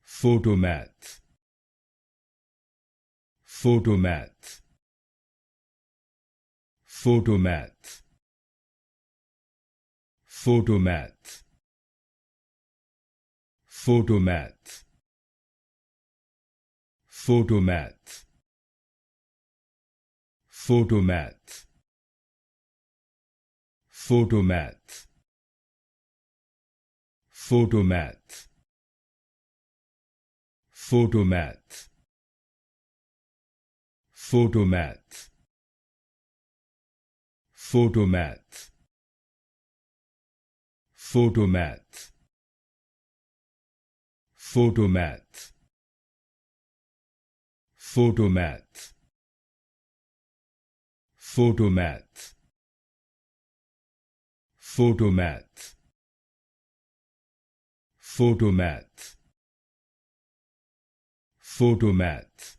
Photomath. Photomath. Photomath. Photomath. Photomath. Photomath. Photomath. Photomath. Photomath. Photomath. Photomath. Photomath. Photomath. Photomath. Photomath. Photomath. Photomath. Photomath. Photomath.